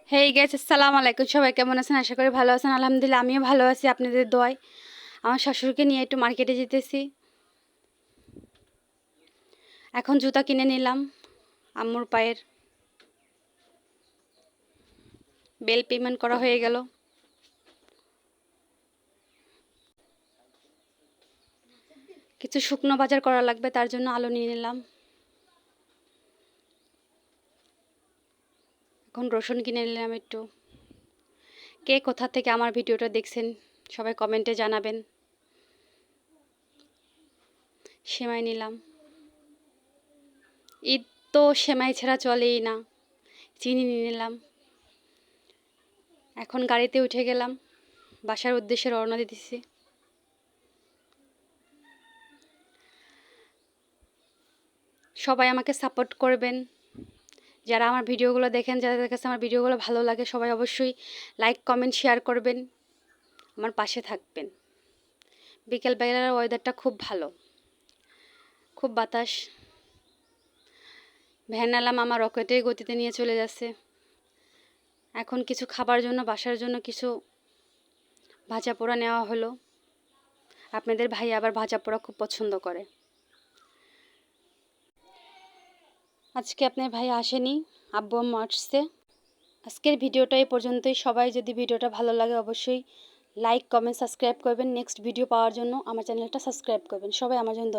Hey guys, আসসালামু আলাইকুম। সবাই কেমন আছেন? আশা করি ভালো আছেন। আলহামদুলিল্লাহ, আমিও ভালো আছি আপনাদের দোয়ায়। আমার শাশুড়িকে নিয়ে একটু মার্কেটে যেতেছি। এখন জুতা কিনে নিলাম আম্মুর পায়ের। বিল পেমেন্ট করা হয়ে গেল। কিছু শুকনো বাজার করা লাগবে, তার জন্য আলু নিয়ে নিলাম। এখন রসুন কিনে নিলাম একটু। কে কোথা থেকে আমার ভিডিওটা দেখছেন সবাই কমেন্টে জানাবেন। সেমাই নিলাম। ঈদ তো সেমাই ছাড়া চলেই না। চিনি নিয়ে নিলাম। এখন গাড়িতে উঠে গেলাম, বাসার উদ্দেশ্যে রওনা দিতেছি। সবাই আমাকে সাপোর্ট করবেন। যারা আমার ভিডিওগুলো দেখেন, যাদের কাছে আমার ভিডিওগুলো ভালো লাগে, সবাই অবশ্যই লাইক, কমেন্ট, শেয়ার করবেন, আমার পাশে থাকবেন। বিকেলবেলার ওয়েদারটা খুব ভালো, খুব বাতাস। ভ্যান এলাম আমার রকেটের গতিতে নিয়ে চলে যাচ্ছে। এখন কিছু খাবার জন্য, বাসার জন্য কিছু ভাজা পোড়া নেওয়া হলো। আপনাদের ভাই আবার ভাজা পোড়া খুব পছন্দ করে। আজকে আপনার ভাই আসেনি, আব্বু আম্মু আসছে। আজকের ভিডিওটা এই পর্যন্তই। সবাই যদি ভিডিওটা ভালো লাগে অবশ্যই লাইক, কমেন্ট, সাবস্ক্রাইব করবেন। নেক্সট ভিডিও পাওয়ার জন্য আমার চ্যানেলটা সাবস্ক্রাইব করবেন। সবাই আমার জন্য